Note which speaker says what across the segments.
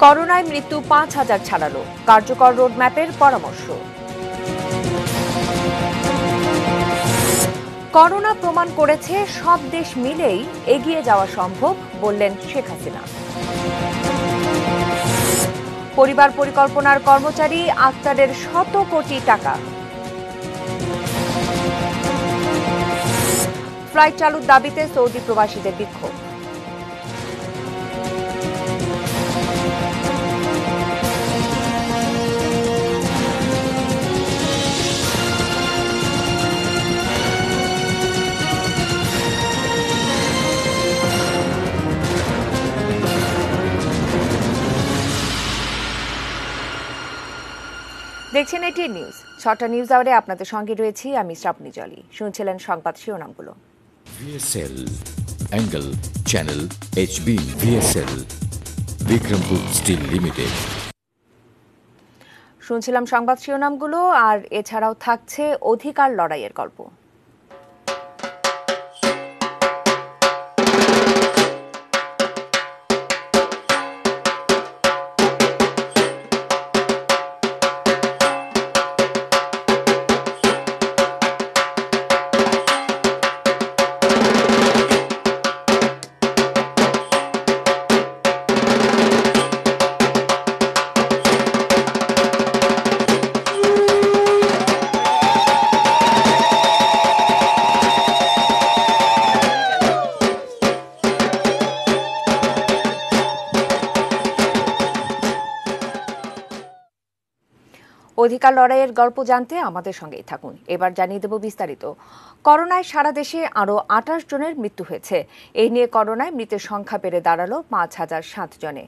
Speaker 1: করোনায় মৃত্যু ৫,০০০ ছাড়ালো, কার্যকর রোডম্যাপের পরামর্শ। করোনা প্রমাণ করেছে সব দেশ মিলেই এগিয়ে যাওয়া সম্ভব, বললেন শেখ হাসিনা। পরিবার পরিকল্পনার কর্মচারী আক্তারের শত কোটি টাকা। ফ্লাইট চালুর দাবিতে সৌদি প্রবাসীদের বিক্ষোভ। দেখছেন এটিএন নিউজ। ৬টা নিউজ আওয়ারে আপনাদের সঙ্গে রয়েছি আমি শ্রাবণী জলি। শুনছিলেন সংবাদ শিরোনামগুলো।
Speaker 2: VSL angle channel HB VSL Bikrampur steel limited.
Speaker 1: শুনছিলাম সংবাদ শিরোনামগুলো, আর এছাড়াও থাকছে অধিকার লড়াইয়ের গল্প। অধিকার লড়াইয়ের গল্প জানতে আমাদের সঙ্গেই থাকুন। এবার জানিয়ে দেব বিস্তারিত। করোনায় সারা দেশে আরও ২৮ জনের মৃত্যু হয়েছে। এই নিয়ে করোনায় মৃতের সংখ্যা বেড়ে দাঁড়ালো ৫,০০৭ জনে।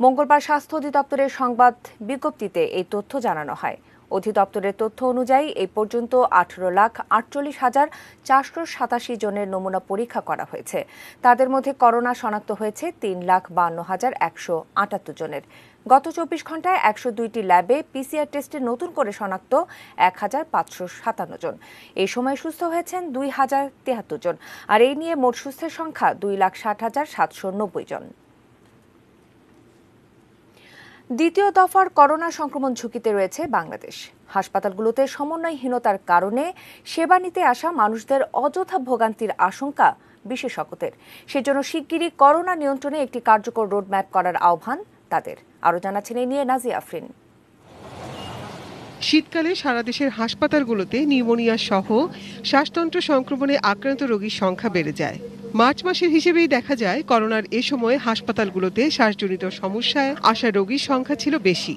Speaker 1: মঙ্গলবার স্বাস্থ্য অধিদপ্তরের সংবাদ বিজ্ঞপ্তিতে এই তথ্য জানানো হয়। অধিদপ্তরের তথ্য অনুযায়ী এই পর্যন্ত ১৮,৪৮,৪৮৭ জনের নমুনা পরীক্ষা করা হয়েছে। তাদের মধ্যে করোনা শনাক্ত হয়েছে ৩,৫২,১৭৮ জনের। গত ২৪ ঘণ্টায় ১০২টি ল্যাবে পিসিআর টেস্টে নতুন করে শনাক্ত ১,৫৫৭ জন। এই সময় সুস্থ হয়েছেন ২,০৭৩ জন। আর এই নিয়ে মোট সুস্থের সংখ্যা ২,৬০,৭৯০ জন। দ্বিতীয় দফার করোনা সংক্রমণ ঝুঁকিতে রয়েছে বাংলাদেশ। হাসপাতালগুলোতে সমন্বয়হীনতার কারণে সেবা নিতে আসা মানুষদের অযথা ভোগান্তির আশঙ্কা বিশেষজ্ঞদের। সেজন্য শিগগিরই করোনা নিয়ন্ত্রণে একটি কার্যকর রোডম্যাপ করার আহ্বান তাদের। আরও জানাচ্ছেন এই নিয়ে নাজিয়া আফরিন।
Speaker 3: শীতকালে সারা দেশের হাসপাতালগুলোতে নিউমোনিয়া সহ শ্বাসতন্ত্র সংক্রমণে আক্রান্ত রোগীর সংখ্যা বেড়ে যায়। মার্চ মাসের হিসেবেই দেখা যায় করোনার এ সময় হাসপাতালগুলোতে শ্বাসজনিত সমস্যায় আসা রোগীর সংখ্যা ছিল বেশি।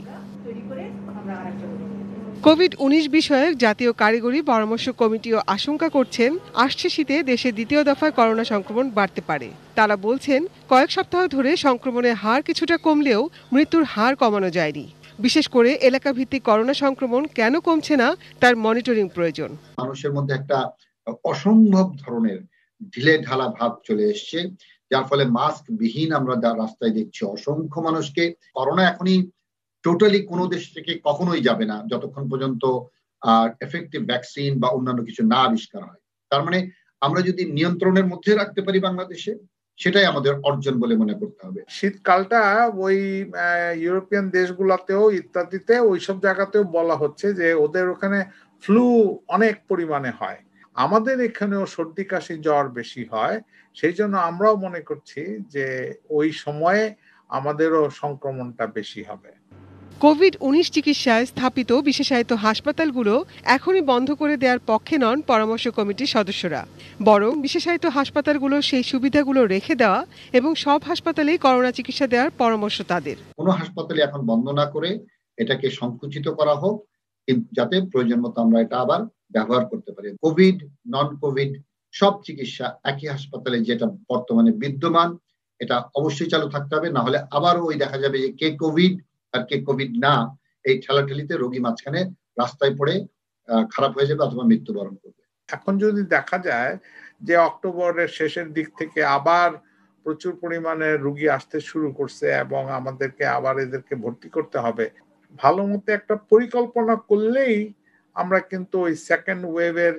Speaker 3: কোভিড-১৯ বিষয়ক জাতীয় কারিগরি পরামর্শ কমিটিও আশঙ্কা করছেন আসছে শীতে দেশে দ্বিতীয় দফায় করোনা সংক্রমণ বাড়তে পারে। তারা বলছেন কয়েক সপ্তাহ ধরে সংক্রমণের হার কিছুটা কমলেও মৃত্যুর হার কমানো যায়নি। বিশেষ করে এলাকা ভিত্তিক করোনা সংক্রমণ কেন কমছে না তার মনিটরিং প্রয়োজন।
Speaker 4: মানুষের মধ্যে একটা অসম্ভব ধরনের ঢিলে ঢালা ভাব চলে এসছে, যার ফলে মাস্ক বিহীন আমরা রাস্তায় দেখছি অসংখ্য মানুষকে। করোনা এখনই টোটালি কোনো দেশ থেকে কখনোই যাবে না যতক্ষণ পর্যন্ত এফেক্টিভ ভ্যাকসিন বা অন্যান্য কিছু না আবিষ্কার হয়। তার মানে আমরা যদি নিয়ন্ত্রণের মধ্যে রাখতে পারি বাংলাদেশে, সেটাই আমাদের অর্জন বলে মনে করতে হবে।
Speaker 5: শীতকালটা ওই ইউরোপিয়ান দেশগুলোতেও ইত্যাদিতে ওইসব জায়গাতেও বলা হচ্ছে যে ওদের ওখানে ফ্লু অনেক পরিমাণে হয়, আমাদের এখানেও সর্দি কাশি জ্বর বেশি হয়। সেই জন্য আমরাও মনে করছি যে ওই সময়ে আমাদেরও সংক্রমণটা বেশি হবে।
Speaker 3: কোভিড-১৯ চিকিৎসায় স্থাপিত বিশেষায়িত হাসপাতালগুলো এখনই বন্ধ করে দেওয়ার পক্ষে নন পরামর্শ কমিটির সদস্যরা, বরং বিশেষায়িত হাসপাতালগুলো সেই সুবিধাগুলো রেখে দেওয়া এবং সব হাসপাতালেই করোনা চিকিৎসা দেওয়ার পরামর্শ তাদের।
Speaker 4: কোনো হাসপাতালে এখন বন্ধ না করে এটাকে সংকুচিত করা হোক, যাতে প্রয়োজন মতো আমরা এটা আবার ব্যবহার করতে পারি। কোভিড, নন কোভিড সব চিকিৎসা একই হাসপাতালে যেটা বর্তমানে বিদ্যমান, এটা অবশ্যই চালু থাকতে হবে। না হলে আবারও ওই দেখা যাবে যে কে কোভিড আর কে কোভিড না, এই ঠেলাঠেলিতে রোগী মাঝখানে রাস্তায় পড়ে খারাপ হয়ে যাবে অথবা মৃত্যুবরণ করবে।
Speaker 5: এখন যদি দেখা যায় যে অক্টোবরের শেষের দিক থেকে আবার প্রচুর পরিমাণে রোগী আসতে শুরু করছে এবং আমাদেরকে আবার এদেরকে ভর্তি করতে হবে, ভালো মতো একটা পরিকল্পনা করলেই আমরা কিন্তু ওই সেকেন্ড ওয়েভের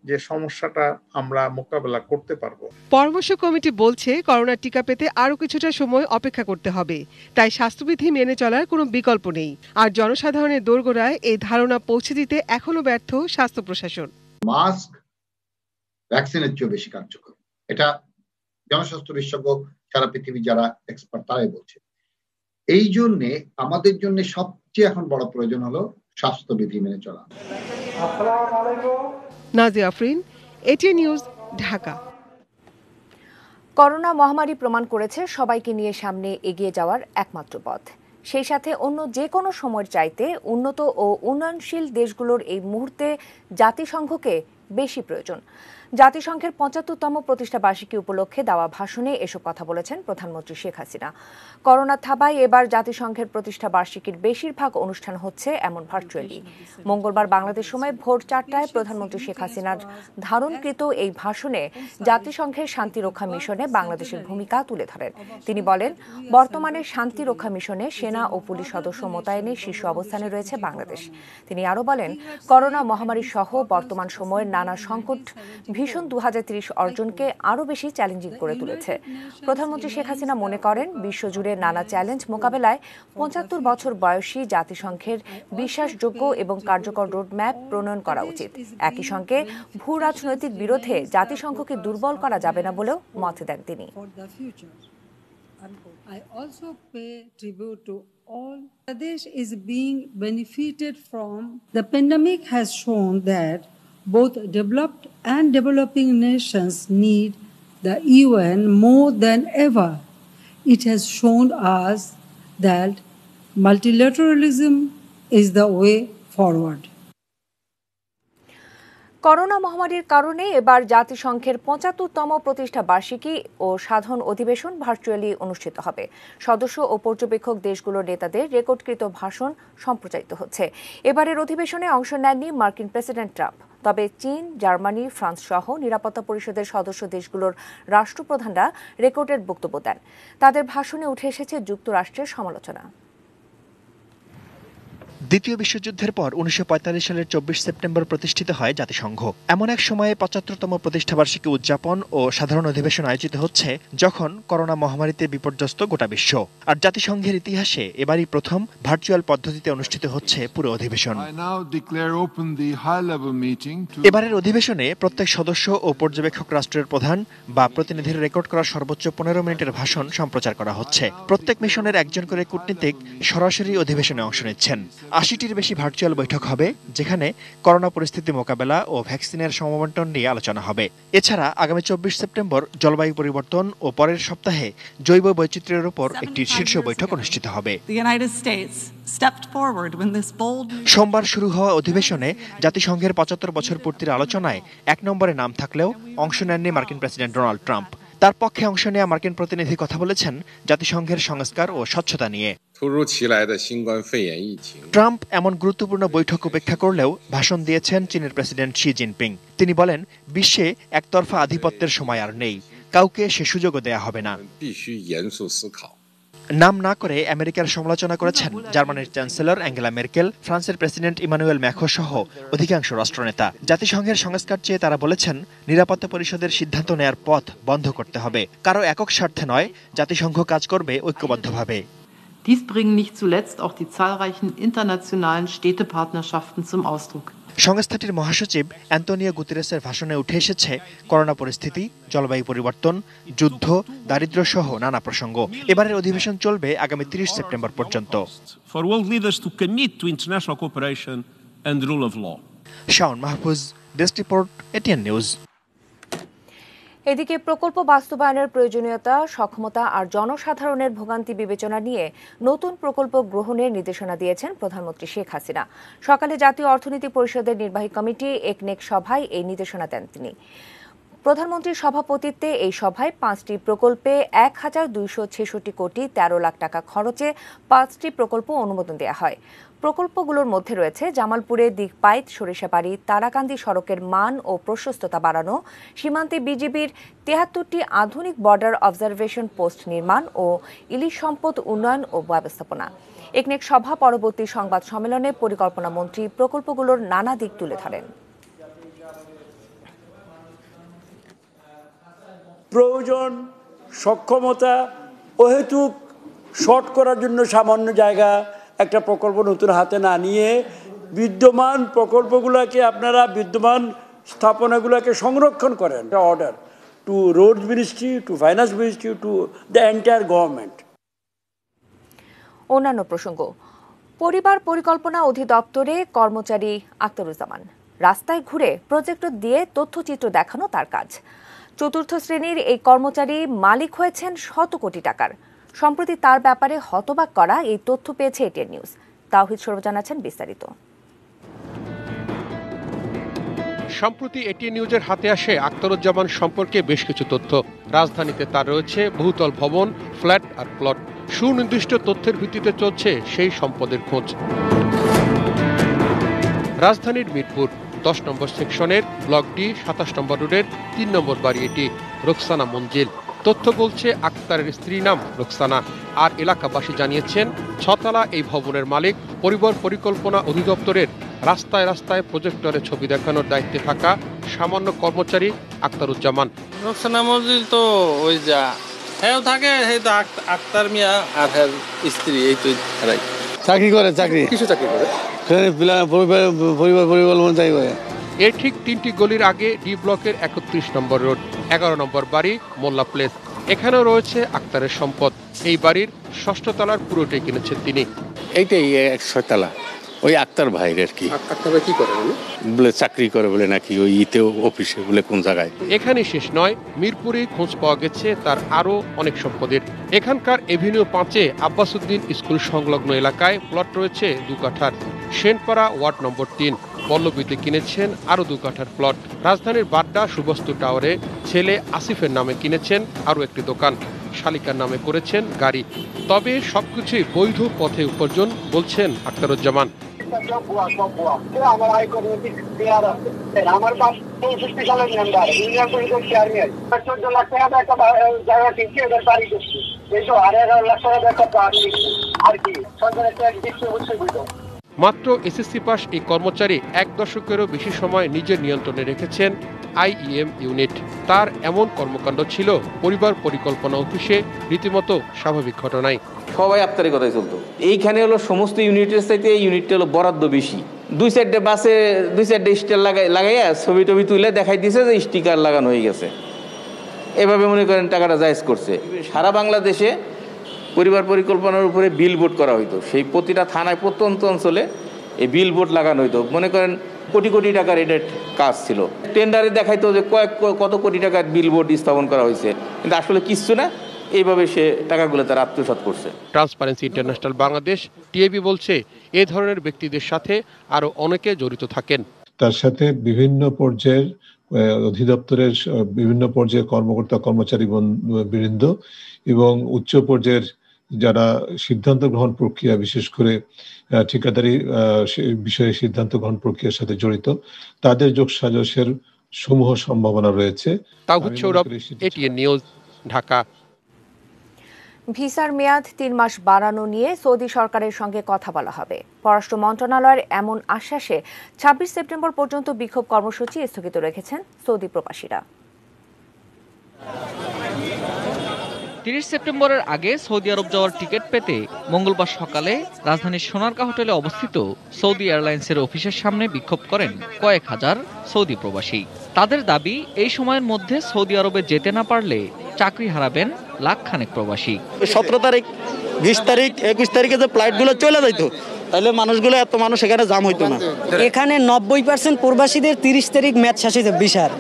Speaker 5: যে সমস্যাটা আমরা মোকাবেলা করতে পারবো।
Speaker 3: পরামর্শ কমিটি বলছে করোনা টিকা পেতে আরো কিছুটা সময় অপেক্ষা করতে হবে, তাই স্বাস্থ্যবিধি মেনে চলার কোনো বিকল্প নেই। আর জনসাধারণের দোরগোড়ায় এই ধারণা পৌঁছে দিতে এখনো ব্যর্থ স্বাস্থ্য প্রশাসন।
Speaker 4: মাস্ক ভ্যাকসিনের চেয়ে বেশি কার্যকর, এটা জনস্বাস্থ্য বিশেষজ্ঞ সারা পৃথিবী যারা এক্সপার্ট তারাই বলছে। এই জন্যে আমাদের জন্য সবচেয়ে এখন বড় প্রয়োজন হলো স্বাস্থ্যবিধি মেনে চলা।
Speaker 3: Nazia Afrin, ATN news, Dhaka.
Speaker 1: Corona মহামারী প্রমাণ করেছে সবাইকে নিয়ে সামনে এগিয়ে যাওয়ার একমাত্র পথ। সেই সাথে অন্য যে কোনো সময়ের চাইতে উন্নত ও উন্নয়নশীল দেশগুলোর এই মুহূর্তে জাতিসংঘকে বেশি প্রয়োজন। জাতিসংঘের ৭৫তম প্রতিষ্ঠা বার্ষিকী উপলক্ষে দেওয়া ভাষণে এসব কথা বলেছেন প্রধানমন্ত্রী শেখ হাসিনা। করোনা থাবায় এবার জাতিসংঘের প্রতিষ্ঠা বার্ষিকীর বেশিরভাগ অনুষ্ঠান হচ্ছে এমন ভার্চুয়ালি। মঙ্গলবার বাংলাদেশ সময় ভোর ৪টায় প্রধানমন্ত্রী শেখ হাসিনার ধারণকৃত এই ভাষণে জাতিসংঘের শান্তিরক্ষা মিশনে বাংলাদেশের ভূমিকা তুলে ধরেন। তিনি বলেন, বর্তমানে শান্তিরক্ষা মিশনে সেনা ও পুলিশ সদস্য মোতায়েনে শীর্ষ অবস্থানে রয়েছে বাংলাদেশ। তিনি আরও বলেন, করোনা মহামারী সহ বর্তমান সময়ের নানা সংকট ভীষণ ২০৩০ অর্জনকে আরও বেশি চ্যালেঞ্জিং করে তুলেছে। প্রধানমন্ত্রী শেখ হাসিনা মনে করেন, বিশ্বজুড়ে নানা চ্যালেঞ্জ মোকাবেলায় ৭৫ বছর বয়সী জাতিসংঘের বিশ্বাসযোগ্য এবং কার্যকর রোডম্যাপ প্রণয়ন করা উচিত। একই সঙ্গে ভূ রাজনৈতিক বিরোধে জাতিসংঘকে দুর্বল করা যাবে না বলেও মত দেন তিনি।
Speaker 6: I also pay tribute to all. Bangladesh is being benefited from. The pandemic has shown that both developed and developing nations need the UN more than ever. It has shown us that multilateralism is the way forward.
Speaker 1: Corona মহামারীর কারণে এবার জাতিসংঘের ৭৫তম প্রতিষ্ঠা বার্ষিকী ও সাধারণ অধিবেশন virtually অনুষ্ঠিত হবে। সদস্য ও পর্যবেক্ষক দেশগুলোর নেতাদের রেকর্ডকৃত ভাষণ সম্প্রচারিত হচ্ছে। এবারের অধিবেশনে অংশ নেননি মার্কিন প্রেসিডেন্ট ট্রাম্প। তবে চীন, জার্মানি, ফ্রান্স সহ নিরাপত্তা পরিষদের সদস্য দেশগুলোর রাষ্ট্রপ্রধানরা রেকর্ডের বক্তব্য দেন। তাদের ভাষণে উঠে এসেছে যুক্তরাষ্ট্রের সমালোচনা।
Speaker 7: দ্বিতীয় বিশ্বযুদ্ধের পর ১৯৪৫ সালের ২৪ সেপ্টেম্বর প্রতিষ্ঠিত হয় জাতিসংঘ। এমন এক সময়ে ৭৫তম প্রতিষ্ঠাবার্ষিকী উদযাপন ও সাধারণ অধিবেশন আয়োজিত হচ্ছে যখন করোনা মহামারীতে বিপর্যস্ত গোটা বিশ্ব। আর জাতিসংঘের ইতিহাসে এবারই প্রথম ভার্চুয়াল পদ্ধতিতে অনুষ্ঠিত হচ্ছে পুরো অধিবেশন। এবারের অধিবেশনে প্রত্যেক সদস্য ও পর্যবেক্ষক রাষ্ট্রের প্রধান বা প্রতিনিধির রেকর্ড করা সর্বোচ্চ ১৫ মিনিটের ভাষণ সম্প্রচার করা হচ্ছে। প্রত্যেক মিশনের একজন করে কূটনীতিক সরাসরি অধিবেশনে অংশ নিচ্ছেন। ৮০টির বেশি ভার্চুয়াল বৈঠক হবে, যেখানে করোনা পরিস্থিতি মোকাবেলা ও ভ্যাকসিনের সমবন্টন নিয়ে আলোচনা হবে। এছাড়া আগামী ২৪ সেপ্টেম্বর জলবায়ু পরিবর্তন ও পরের সপ্তাহে জৈব বৈচিত্র্যের উপর একটি শীর্ষ বৈঠক অনুষ্ঠিত হবে। সোমবার শুরু হওয়া অধিবেশনে জাতিসংঘের ৭৫ বছর পূর্তির আলোচনায় ১ নম্বরে নাম থাকলেও অংশ নেননি মার্কিন প্রেসিডেন্ট ডোনাল্ড ট্রাম্প। তার পক্ষে অংশ নেওয়া মার্কিন প্রতিনিধি কথা বলেছেন জাতিসংঘের সংস্কার ও স্বচ্ছতা নিয়ে। ট্রাম্প এমন গুরুত্বপূর্ণ বৈঠক উপেক্ষা করলেও ভাষণ দিয়েছেন চীনের প্রেসিডেন্ট শি জিনপিং। তিনি বলেন, বিশ্বে একতরফা আধিপত্যের সময় আর নেই, কাউকে সে সুযোগও দেয়া হবে না। নাম না করে আমেরিকার সমালোচনা করেছেন জার্মানির চ্যান্সেলর অ্যাঙ্গেলা মেরকেল, ফ্রান্সের প্রেসিডেন্ট ইমানুয়েল ম্যাখো সহ অধিকাংশ রাষ্ট্রনেতা। জাতিসংঘের সংস্কার চেয়ে তারা বলেছেন, নিরাপত্তা পরিষদের সিদ্ধান্ত নেয়ার পথ বন্ধ করতে হবে। কারো একক স্বার্থে নয়, জাতিসংঘ কাজ করবে ঐক্যবদ্ধভাবে।
Speaker 8: Dies bringen nicht zuletzt auch die zahlreichen internationalen Städtepartnerschaften zum Ausdruck.
Speaker 7: সংস্থাটির মহাসচিব অ্যান্তোনিও গুতেরেসের ভাষণে উঠে এসেছে করোনা পরিস্থিতি, জলবায়ু পরিবর্তন, যুদ্ধ, দারিদ্র্য সহ নানা প্রসঙ্গ। এবারের অধিবেশন চলবে আগামী ৩০ সেপ্টেম্বর পর্যন্ত। Shaon Mahfuz, desk report, ATN news.
Speaker 1: এদিকে প্রকল্প বাস্তবায়নের প্রয়োজনীয়তা, সক্ষমতা আর জনসাধারণের ভোগান্তি বিবেচনা নিয়ে নতুন প্রকল্প গ্রহণের নির্দেশনা দিয়েছেন প্রধানমন্ত্রী শেখ হাসিনা। সকালে জাতীয় অর্থনীতি পরিষদের নির্বাহী কমিটি একনেক সভায় এই নির্দেশনা দেন তিনি। প্রধানমন্ত্রীর সভাপতিত্বে এই সভায় ৫টি প্রকল্পে ১,২৬৬ কোটি ১৩ লাখ টাকা খরচে ৫টি প্রকল্প অনুমোদন দেওয়া হয়। প্রকল্পগুলোর মধ্যে রয়েছে জামালপুরে দিকপাইত সরিষাবাড়ি তারাকান্দি সড়কের মান ও প্রশস্ততা বাড়ানো, সীমান্তে বিজিবির ৭৩টি আধুনিক বর্ডার অবজারভেশন পোস্ট নির্মাণ ও ইলিশ সম্পদ উন্নয়ন ও ব্যবস্থাপনা। একনেক সভা পরবর্তী সংবাদ সম্মেলনে পরিকল্পনা মন্ত্রী প্রকল্পগুলোর নানা দিক তুলে ধরেন।
Speaker 9: প্রয়োজন, সক্ষমতা, অহেতুক শর্ট করার জন্য সামান্য জায়গা একটা প্রকল্প নতুন হাতে না নিয়ে বিদ্যমান প্রকল্পগুলোকে আপনারা বিদ্যমান স্থাপনাগুলোকে সংরক্ষণ করেন। Order to road ministry, two finance ministry, to the entire government.
Speaker 1: অন্যান্য প্রসঙ্গ, পরিবার পরিকল্পনা অধিদপ্তরে কর্মচারী আখতারুজ্জামান রাস্তায় ঘুরে প্রজেক্টর দিয়ে তথ্যচিত্র দেখানো তার কাজ। চতুর্থ শ্রেণীর এই কর্মচারী মালিক হয়েছেন শত কোটি টাকার। সম্প্রতি তার ব্যাপারে হতবাক করা এই তথ্য পেয়েছে এটিএন নিউজ। তাওহিদ সরব জানাচ্ছেন বিস্তারিত।
Speaker 10: সম্প্রতি এটিএন নিউজের হাতে আসে আখতারুজ্জামান সম্পর্কে বেশ কিছু তথ্য। রাজধানীতে তার রয়েছে বহুতল ভবন, ফ্ল্যাট আর প্লট। সুনির্দিষ্ট তথ্যের ভিত্তিতে চলছে সেই সম্পদের খোঁজ। রাজধানীর মিরপুর 10 নম্বর সেকশনের ব্লক ডি 27 নম্বর রোডের 3 নম্বর বাড়ি এটি। রোকসানা মঞ্জিল। তথ্য বলছে আক্তারের স্ত্রী নাম রোকসানা। আর এলাকাবাসী জানিয়েছেন ছতলা এই ভবনের মালিক পরিবার পরিকল্পনা অধিদপ্তরের রাস্তায় রাস্তায় প্রজেক্টরে ছবি দেখানোর দায়িত্বে থাকা সামান্য কর্মচারী আখতারুজ্জামান।
Speaker 11: রোকসানা মঞ্জিল তো ওই যা হ্যাঁ থাকে, এই তো আক্তার মিয়া আর হ্যাঁ স্ত্রী, এই তো
Speaker 12: চাকরি করে। কিছু চাকরি করে পরিবার পরিকল্পনা করে।
Speaker 10: এর ঠিক 3টি গলির আগে ডি ব্লকের 31 নম্বর রোড, 11 নম্বর বাড়ি মোল্লা প্লেস। এখানেও রয়েছে আক্তারের সম্পদ। এই বাড়ির 6ষ্ঠ তলার পুরোটাই কিনেছেন তিনি।
Speaker 12: এইটাই 106 তলা, ওই আক্তার ভাইয়ের আর কি।
Speaker 10: আক্তার ভাই কি করে
Speaker 12: বলে চাকরি করে বলে নাকি ওই অফিসে বলে কোন জায়গায়।
Speaker 10: এখানে শেষ নয়, মিরপুরে খোঁজ পাওয়া গেছে তার আরো অনেক সম্পদের। এখানকার এভিনিউ 5-এ আব্বাসউদ্দিন স্কুল সংলগ্ন এলাকায় প্লট রয়েছে 2 কাঠার। সেনপাড়া ওয়ার্ড নম্বর 3 পল্লবীতে কিনেছেন আরো 2 কাঠার প্লট। রাজধানীর বাড্ডা সুবস্তু টাওয়ারে ছেলে আসিফের নামে কিনেছেন আরো একটি দোকান। শালিকার নামে করেছেন গাড়ি। তবে সবকিছুই বৈধ পথে উপার্জন বলছেন আখতারুজ্জামান। মাত্র এসএসসি পাস এই কর্মচারী 1 দশকেরও বেশি সময় নিজের নিয়ন্ত্রণে রেখেছেন আইইএম ইউনিট। তার এমন কর্মকাণ্ড ছিল পরিবার পরিকল্পনা অফিসে রীতিমতো স্বাভাবিক ঘটনায়।
Speaker 13: সবাই আফতারি কথাই চলতো। এইখানে হলো সমস্ত ইউনিটের চাইতে এই ইউনিটটা হলো বরাদ্দ বেশি। 2 সাইডে বাসে 2 সাইডে স্টিকার লাগাইয়া ছবি টবি তুলে দেখাই দিয়েছে যে স্টিকার লাগানো হয়ে গেছে। এভাবে মনে করেন টাকাটা জায়েজ করছে। সারা বাংলাদেশে পরিবার পরিকল্পনার উপরে বিলবোর্ড করা হইতো। সেই প্রতিটা থানায় প্রত্যন্ত অঞ্চলে এই বিলবোর্ড লাগানো হইতো। মনে করেন কোটি কোটি টাকার এটা কাজ ছিল। টেন্ডারে দেখাইতো যে কত কোটি টাকার বিলবোর্ড স্থাপন করা হয়েছে, কিন্তু আসলে কিচ্ছু না। এইভাবে সে টাকাগুলো তার আত্মসাৎ করছে।
Speaker 10: ট্রান্সপারেন্সি ইন্টারন্যাশনাল বাংলাদেশ টিএবি বলছে এ ধরনের ব্যক্তিদের সাথে আরো অনেকে জড়িত থাকেন।
Speaker 14: তার সাথে বিভিন্ন পর্যায়ের অধিদপ্তরের বিভিন্ন পর্যায়ের কর্মকর্তা কর্মচারী বৃন্দ এবং উচ্চ পর্যায়ের যারা সিদ্ধান্ত গ্রহণ প্রক্রিয়া, বিশেষ করে ঠিকাদারি বিষয়ে সিদ্ধান্ত গ্রহণ প্রক্রিয়ার সাথে জড়িত, তাদের যোগসাজশের সমূহ সম্ভাবনা রয়েছে।
Speaker 10: তাওহিদ সৌরভ, এটিএন নিউজ, ঢাকা।
Speaker 1: ভিসার মেয়াদ 3 মাস বাড়ানো নিয়ে সৌদি সরকারের সঙ্গে কথা বলা হবে। পররাষ্ট্র মন্ত্রণালয়ের এমন আশ্বাসে 26 সেপ্টেম্বর পর্যন্ত বিক্ষোভ কর্মসূচি স্থগিত রেখেছেন সৌদি প্রবাসীরা।
Speaker 15: 30 সেপ্টেম্বরের আগে সৌদি আরব যাওয়ার টিকিট পেতে মঙ্গলবার সকালে রাজধানীর সোনারগাঁ হোটেলে অবস্থিত সৌদি এয়ারলাইন্সের অফিসের সামনে বিক্ষোভ করেন কয়েক হাজার সৌদি প্রবাসী। তাদের দাবি, এই সময়ের মধ্যে সৌদি আরবে যেতে না পারলে চাকরি হারাবেন লাখখানেক প্রবাসী।
Speaker 16: 17 তারিখ, 20 তারিখ, 21 তারিখে যে ফ্লাইটগুলো চলে যাইতো, তাহলে মানুষগুলো এত মানুষ এখানে জাম হইতো না।
Speaker 17: এখানে 90% প্রবাসীদের 30 তারিখ ম্যাচ শেষ হয়ে যাবে ভিসার,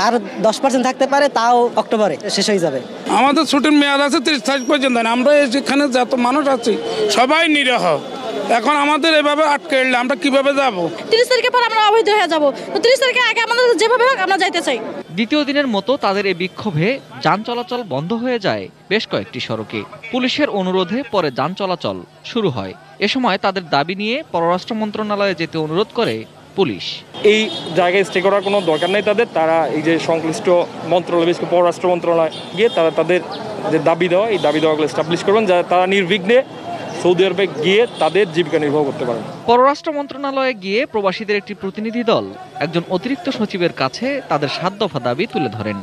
Speaker 17: আর 10% থাকতে পারে, তাও অক্টোবরে শেষ হয়ে যাবে।
Speaker 18: আমাদের ছুটির মেয়াদ আছে 30 তারিখ পর্যন্ত। আমরা এখানে যত মানুষ আছি সবাই নিরহ। এখন আমাদের এভাবে আটকে এলে আমরা কিভাবে যাব?
Speaker 19: 30 তারিখের পর আমরা অবৈধ হয়ে যাব। তো 30 তারিখের আগে আমাদের যেভাবে হোক আমরা যাইতে চাই।
Speaker 15: দ্বিতীয় দিনের মতো তাদের এই বিক্ষোভে যান চলাচল বন্ধ হয়ে যায় বেশ কয়েকটি সড়কে। পুলিশের অনুরোধে পরে যান চলাচল শুরু হয়। এ সময় তাদের দাবি নিয়ে পররাষ্ট্র মন্ত্রণালয়ে যেতে অনুরোধ করে পুলিশ।
Speaker 20: এই জায়গায় স্টে করার কোনো দরকার নেই তাদের। তারা এই যে সংশ্লিষ্ট মন্ত্রণালয়, বিশেষ করে পররাষ্ট্র মন্ত্রণালয় গিয়ে তারা তাদের যে দাবি দেওয়া, এই দাবি দেওয়াগুলো এস্টাবলিশ করবেন, যাতে তারা নির্বিঘ্নে সৌদি আরবে গিয়ে তাদের জীবিকা নির্বাহ করতে পারেন।
Speaker 15: পররাষ্ট্র মন্ত্রণালয়ে গিয়ে প্রবাসীদের একটি প্রতিনিধি দল একজন অতিরিক্ত সচিবের কাছে তাদের 7 দফা দাবি তুলে ধরেন।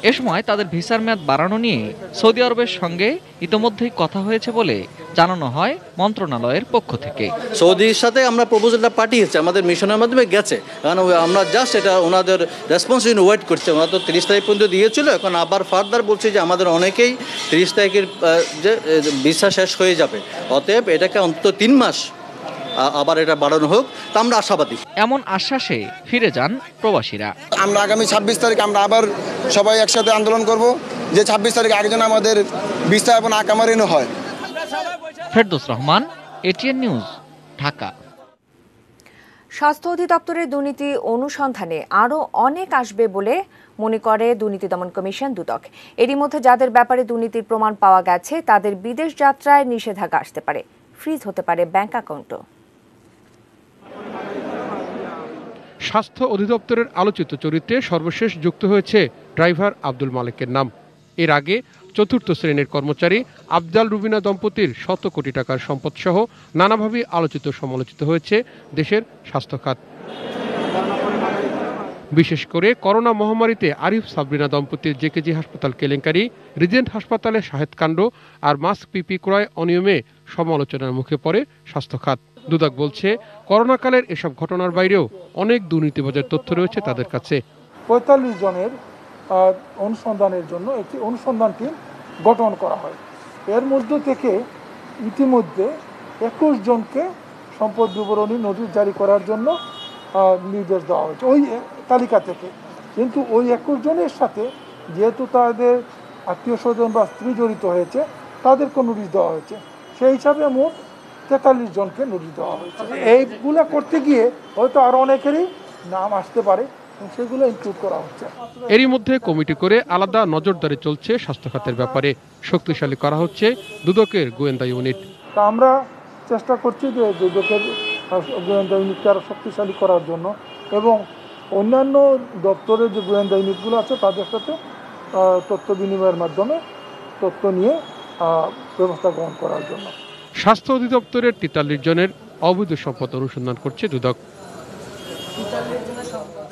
Speaker 15: এ সময় তাদের ভিসার মেয়াদ বাড়ানো নিয়ে সৌদি আরবের সঙ্গে ইতোমধ্যেই কথা হয়েছে বলে জানানো হয় মন্ত্রণালয়ের পক্ষ থেকে।
Speaker 16: সৌদির সাথে আমরা প্রপোজালটা পাঠিয়েছি, আমাদের মিশনের মাধ্যমে গেছে, কারণ আমরা জাস্ট এটা ওনাদের রেসপন্স ওয়েট করছে। ওনারা তো 30 তারিখ পর্যন্ত দিয়েছিল, এখন আবার ফার্দার বলছে যে আমাদের অনেকেই 30 তারিখের যে ভিসা শেষ হয়ে যাবে, অতএব এটাকে অন্তত 3 মাস আবার এটা বাড়ানো হোক, তা আমরা আশাবাদী।
Speaker 15: এমন আশ্বাসে ফিরে যান প্রবাসীরা।
Speaker 21: আমরা আগামী 26 তারিখ আমরা আবার সবাই একসাথে আন্দোলন করব, যে 26 তারিখ আগে যেন আমাদের ভিসা এবং আকামা রিনিউ হয়।
Speaker 15: Ferdous Rahman, ATN news, Dhaka.
Speaker 1: স্বাস্থ্য অধিদপ্তরের দুর্নীতি অনুসন্ধানে আরও অনেক আসবে বলে মনে করে দুর্নীতি দমন কমিশন দুদক। এরই মধ্যে যাদের ব্যাপারে দুর্নীতির প্রমাণ পাওয়া গেছে তাদের বিদেশ যাত্রায় নিষেধাজ্ঞা আসতে পারে, ফ্রিজ হতে পারে ব্যাংক অ্যাকাউন্টও।
Speaker 10: স্বাস্থ্য অধিদপ্তরের আলোচিত চরিত্রে সর্বশেষ যুক্ত হয়েছে ড্রাইভার আব্দুল মালেকের নাম। এর আগে চতুর্থ শ্রেণীর কর্মচারী আফজাল রুবিনা দম্পতির শত কোটি টাকার সম্পদ সহ নানাভাবে আলোচিত সমালোচিত হয়েছে দেশের স্বাস্থ্য খাত। বিশেষ করে করোনা মহামারীতে আরিফ সাবরিনা দম্পতির জেকেজি হাসপাতাল কেলেঙ্কারি, রিজেন্ট হাসপাতালে শাহেদ কাণ্ড আর মাস্ক পিপি ক্রয় অনিয়মে সমালোচনার মুখে পড়ে স্বাস্থ্য খাত। দুদক বলছে করোনাকালের এসব ঘটনার বাইরেও অনেক দুর্নীতিবাজের তথ্য রয়েছে তাদের কাছে।
Speaker 22: 45 জনের অনুসন্ধানের জন্য একটি অনুসন্ধান টিম গঠন করা হয়। এর মধ্যে থেকে ইতিমধ্যে 21 জনকে সম্পদ বিবরণী নোটিশ জারি করার জন্য নির্দেশ দেওয়া হয়েছে ওই তালিকা থেকে। কিন্তু ওই 21 জনের সাথে যেহেতু তাদের আত্মীয় স্বজন বা স্ত্রী জড়িত হয়েছে, তাদেরকে নোটিশ দেওয়া হয়েছে। সেই হিসাবে মোট 43 জনকে নোটিশ দেওয়া হয়েছে। এইগুলো করতে গিয়ে হয়তো আরও অনেকেরই নাম আসতে পারে, সেগুলো ইনক্লুড করা হচ্ছে।
Speaker 10: এরই মধ্যে কমিটি করে আলাদা নজরদারি চলছে স্বাস্থ্য খাতের ব্যাপারে। শক্তিশালী করা হচ্ছে দুদকের গোয়েন্দা ইউনিট।
Speaker 22: তা আমরা চেষ্টা করছি যে দুদকের গোয়েন্দা ইউনিটকে আরও শক্তিশালী করার জন্য এবং অন্যান্য দপ্তরের যে গোয়েন্দা ইউনিটগুলো আছে তাদের সাথে তথ্য বিনিময়ের মাধ্যমে তথ্য নিয়ে ব্যবস্থা গ্রহণ করার জন্য।
Speaker 10: স্বাস্থ্য অধিদপ্তরের 43 জনের অবৈধ সম্পদ অনুসন্ধান করছে দুদক।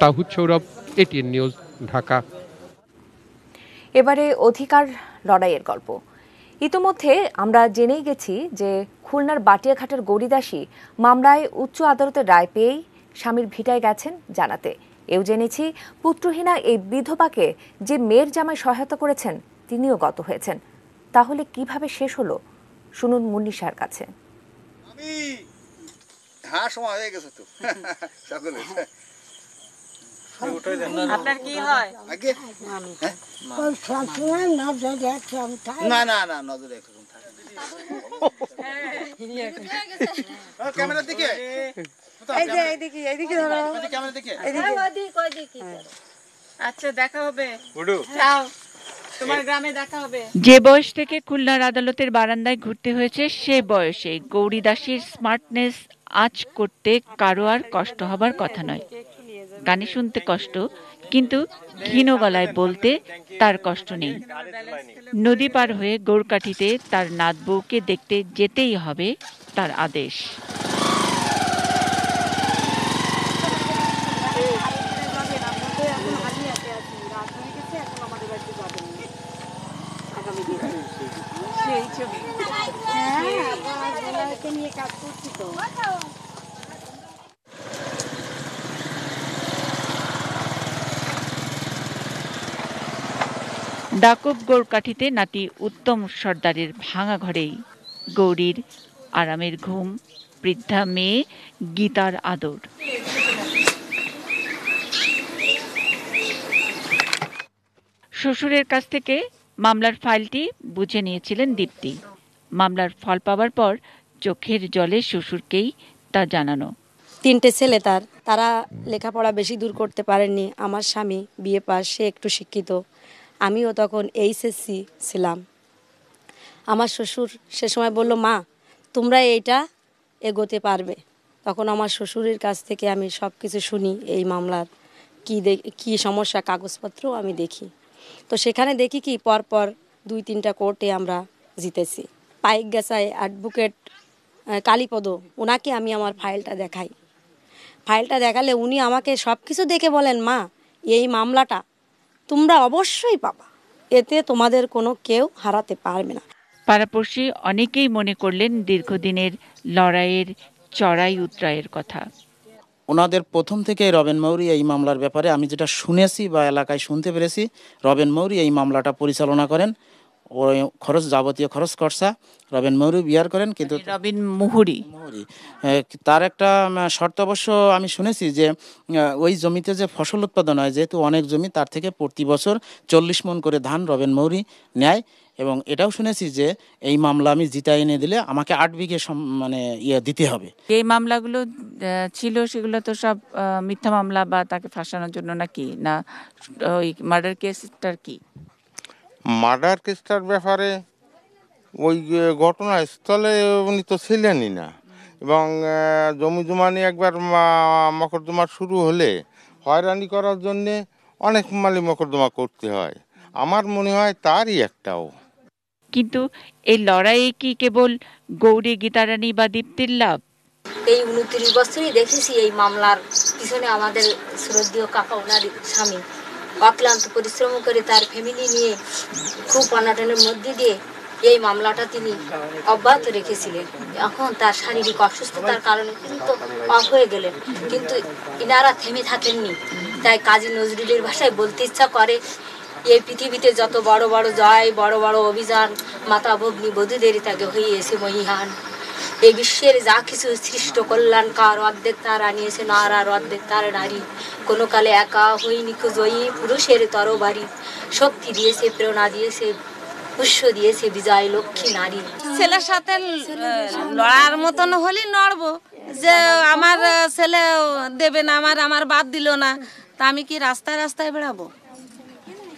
Speaker 10: Towhid Sourav, ATN news, Dhaka.
Speaker 1: এবারে অধিকার লড়াইয়ের গল্প। ইতোমধ্যে আমরা জেনেই গেছি যে খুলনার বাটিয়াঘাটের গৌরীদাসী মামলায় উচ্চ আদালতের রায় পেয়েই স্বামীর ভিটায় গেছেন জানাতে। এও জেনেছি পুত্রহীনা এই বিধবাকে যে মেয়ের জামাই সহায়তা করেছেন তিনিও গত হয়েছেন। তাহলে কিভাবে শেষ হলো শুনুন মুন্নি শাহর কাছে।
Speaker 23: আপনার কি হয়? না না না, নজরে ক্যামেরার দিকে, আচ্ছা দেখা হবে, তোমার গ্রামে দেখা হবে।
Speaker 24: যে বয়স থেকে খুলনার আদালতের বারান্দায় ঘুরতে হয়েছে সে বয়সে গৌরীদাসীর স্মার্টনেস আঁচ করতে কারো আর কষ্ট হবার কথা নয়। গানে শুনতে কষ্ট, কিন্তু ক্ষীণ গলায় বলতে তার কষ্ট নেই। নদী পার হয়ে গৌরকাঠিতে তার নাত বউকে দেখতে যেতেই হবে তার আদেশ। ডাকব গৌরকাঠিতে নাতি উত্তম সর্দারের ভাঙা ঘরেই গৌরীর আরামের ঘুম, বৃদ্ধা মেয়ে গীতার আদর। শ্বশুরের কাছ থেকে মামলার ফাইলটি বুঝে নিয়েছিলেন দীপ্তি। মামলার ফল পাওয়ার পর চোখের জলে শ্বশুরকেই তা জানানো।
Speaker 25: 3টে ছেলে তারা লেখাপড়া বেশি দূর করতে পারেননি। আমার স্বামী বিএ পাস, সে একটু শিক্ষিত, আমিও তখন এইচএসসি ছিলাম। আমার শ্বশুর সে সময় বলল, মা তোমরা এইটা এগোতে পারবে। তখন আমার শ্বশুরের কাছ থেকে আমি সব কিছু শুনি, এই মামলার কি সমস্যা, কাগজপত্র আমি দেখি। তো সেখানে দেখি কি পরপর 2-3টা কোর্টে আমরা জিতেছি। পাইক গেছায় অ্যাডভোকেট কালীপদ, ওনাকে আমি আমার ফাইলটা দেখাই। ফাইলটা দেখালে উনি আমাকে সব কিছু দেখে বলেন, মা এই মামলাটা তোমরা অবশ্যই পাবা, এতে তোমাদের কোনো কেউ হারাতে পারবে না।
Speaker 24: পাড়াপড়শি অনেকেই মনে করলেন দীর্ঘদিনের লড়াইয়ের চড়াই উতরাইয়ের কথা।
Speaker 2: ওনাদের প্রথম থেকে রবেন মৌরি এই মামলার ব্যাপারে আমি যেটা শুনেছি বা এলাকায় শুনতে পেরেছি, রবেন মৌরি এই মামলাটা পরিচালনা করেন, ওই খরচ যাবতীয় খরচ খরচা রবেন মৌরি বিয়ার করেন। কিন্তু
Speaker 24: রবিন মুহুরি
Speaker 2: তার একটা শর্ত অবশ্য আমি শুনেছি যে ওই জমিতে যে ফসল উৎপাদন হয়, যেহেতু অনেক জমি, তার থেকে প্রতি বছর 40 মণ করে ধান রবেন মৌরি নেয়। এবং এটাও শুনেছি যে এই মামলা আমি জিতাই এনে দিলে আমাকে 8 বিঘে দিতে হবে।
Speaker 24: এই মামলাগুলো ছিল সেগুলো তো সব মিথ্যা মামলা বা তাকে ফাঁসানোর জন্য নাকি, না ওই মার্ডার কেসটার কি?
Speaker 3: মার্ডার কেসটার ব্যাপারে ওই ঘটনাস্থলে উনি তো ছিলেনই না, এবং জমি জমা নিয়ে একবার মকদ্দমা শুরু হলে হয়রানি করার জন্যে অনেক মালি মকদ্দমা করতে হয়। আমার মনে হয় তারই একটাও।
Speaker 24: কিন্তু এই লড়াইয়ে কি কেবল গৌরী, গীতারানী বা দীপ্তির লাভ?
Speaker 25: এই 29 বছরই দেখেছি এই মামলার পিছনে আমাদের শ্রদ্ধেয় কাকা, ওনার স্বামী অক্লান্ত পরিশ্রম করে তার ফ্যামিলি নিয়ে খুব অনাটনের মধ্যে দিয়ে এই মামলাটা তিনি অব্যাহত রেখেছিলেন। এখন তার শারীরিক অসুস্থতার কারণে কিন্তু অফ হয়ে গেলেন, কিন্তু ইনারা থেমে থাকেননি। তাই কাজী নজরুলের ভাষায় বলতে ইচ্ছা করে, এই পৃথিবীতে যত বড় বড় জয়, বড় বড় অভিযান, মাতা ভগ্নী বধূদের তাকে হইয়েছে মহিয়ান। এই বিশ্বের যা কিছু সৃষ্ট কল্যাণকার, অর্ধেক তারা নিয়েছে নার আর অর্ধেক তার নারী। কোনো কালে একা হইনি জয়ী, পুরুষের তরবারি। শক্তি দিয়েছে, প্রেরণা দিয়েছে, পুষ্য দিয়েছে বিজয় লক্ষ্মী নারী।
Speaker 23: ছেলের সাথে লড়ার মতন হলে নড়বো, যে আমার ছেলে দেবে না, আমার বাদ দিল না, তা আমি কি রাস্তায় রাস্তায় বেড়াবো?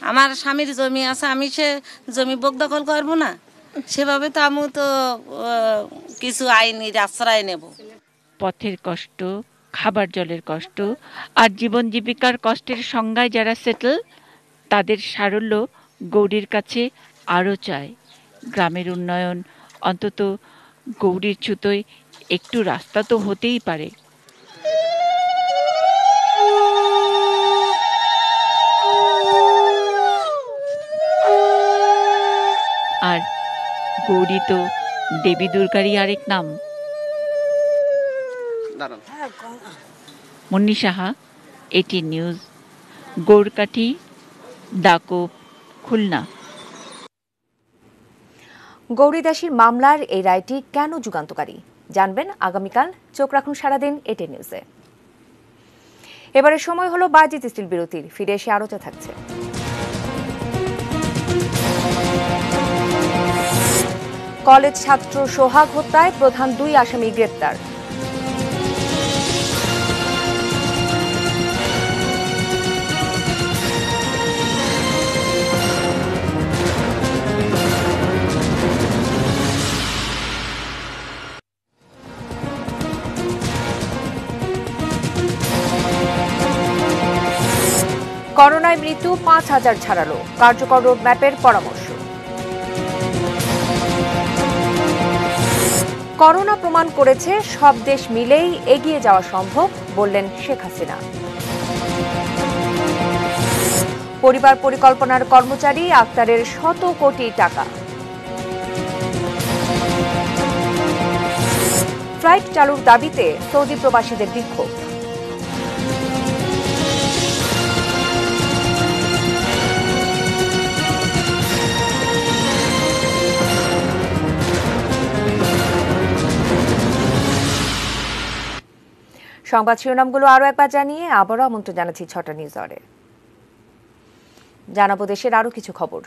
Speaker 23: আমার স্বামীর জমি আছে, আমি সে জমি বকদখল করবো না? সেভাবে তো আমি তো কিছু আইনের আশ্রয় নেব।
Speaker 24: পথের কষ্ট, খাবার জলের কষ্ট আর জীবন জীবিকার কষ্টের সংজ্ঞায় যারা সেটেল, তাদের সারল্য গৌরীর কাছে আরও চায়। গ্রামের উন্নয়ন, অন্তত গৌরীর ছুতোয় একটু রাস্তা তো হতেই পারে। আর গৌরী তো দেবী দুর্গারই আরেক নাম। মুন্নি সাহা, এটিএন নিউজ, গৌরকাঠি, দাকোপ, খুলনা।
Speaker 1: গৌরী দাসীর মামলার এই রায়টি কেন যুগান্তকারী জানবেন আগামীকাল। চোখ রাখুন সারাদিন এটিএন নিউজে। এবারে সময় হলো বাজিত স্টিল বিরতির। ফিরে এসে আরোতে থাকছে। কলেজ ছাত্র সোহাগ হত্যায় প্রধান 2 আসামি গ্রেপ্তার। করোনায় মৃত্যু 5000 ছাড়ালো, কার্যকর রোডম্যাপের পরামর্শ। করোনা প্রমাণ করেছে সব দেশ মিলেই এগিয়ে যাওয়া সম্ভব, বললেন শেখ হাসিনা। পরিবার পরিকল্পনার কর্মচারী আক্তারের 100 কোটি টাকা। ফ্লাইট চালুর দাবিতে সৌদি প্রবাসীদের বিক্ষোভ। সংবাদ শিরোনামগুলো আরো একবার জানিয়ে আবারও আমন্ত্রণ জানাচ্ছি 6টা নিউজ আওয়ারে। জানাবো দেশের আরো কিছু খবর।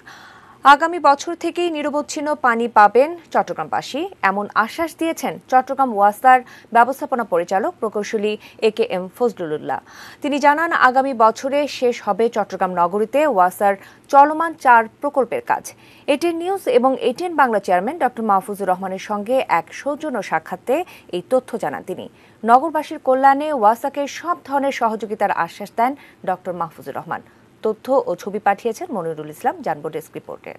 Speaker 1: আগামী বছর থেকেই নিরবচ্ছিন্ন পানি পাবেন চট্টগ্রামবাসী, এমন আশ্বাস দিয়েছেন চট্টগ্রাম ওয়াসার ব্যবস্থাপনা পরিচালক প্রকৌশলী AKM ফজলুল্লাহ। তিনি জানান, আগামী বছরে শেষ হবে চট্টগ্রাম নগরীতে ওয়াসার চলমান 4 প্রকল্পের কাজ। এটিএন নিউজ এবং ATN Bangla chairman doctor Mahfuzur রহমানের সঙ্গে এক সৌজন্য সাক্ষাতে এই তথ্য জানান তিনি। নগরবাসীর কল্যাণে ওয়াসাকে সব ধরনের সহযোগিতার আশ্বাস দেন ডক্টর মাহফুজুর রহমান। তথ্য ও ছবি পাঠিয়েছেন মনিরুল ইসলাম। জানবো ডেস্ক রিপোর্টে।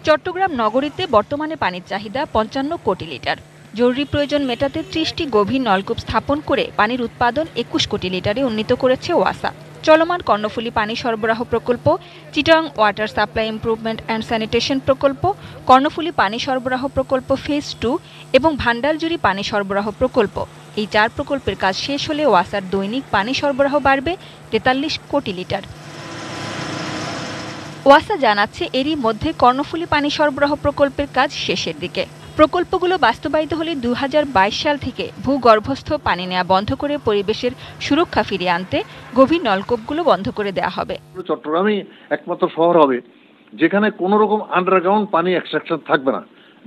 Speaker 4: চট্টগ্রাম নগরীতে বর্তমানে পানির চাহিদা 55 কোটি লিটার। জরুরি প্রয়োজন মেটাতে 30টি গভীর নলকূপ স্থাপন করে পানির উৎপাদন 21 কোটি লিটারে উন্নীত করেছে ওয়াসা। চলমান কর্ণফুলী পানি সরবরাহ প্রকল্প, Chittagong water supply improvement and sanitation প্রকল্প, কর্ণফুলী পানি সরবরাহ প্রকল্প ফেজ 2 এবং ভান্ডারজুরি পানি সরবরাহ প্রকল্প। এই 4 প্রকল্পের কাজ শেষ হলে ওয়াসার দৈনিক পানি সরবরাহ বাড়বে 43 কোটি লিটার। ওয়াসা জানাচ্ছে এরই মধ্যে কর্ণফুলী পানি সরবরাহ প্রকল্পের কাজ শেষের দিকে। প্রকল্পগুলো বাস্তবায়িত হলে 2022 সাল থেকে ভূগর্ভস্থ পানি নেওয়া বন্ধ করে পরিবেশের সুরক্ষা ফিরিয়ে আনতে গভীর নলকূপগুলো বন্ধ করে দেওয়া হবে।
Speaker 5: চট্টগ্রামই একমাত্র শহর হবে যেখানে কোনো রকম আন্ডারগ্রাউন্ড পানি এক্সট্রাকশন থাকবে না,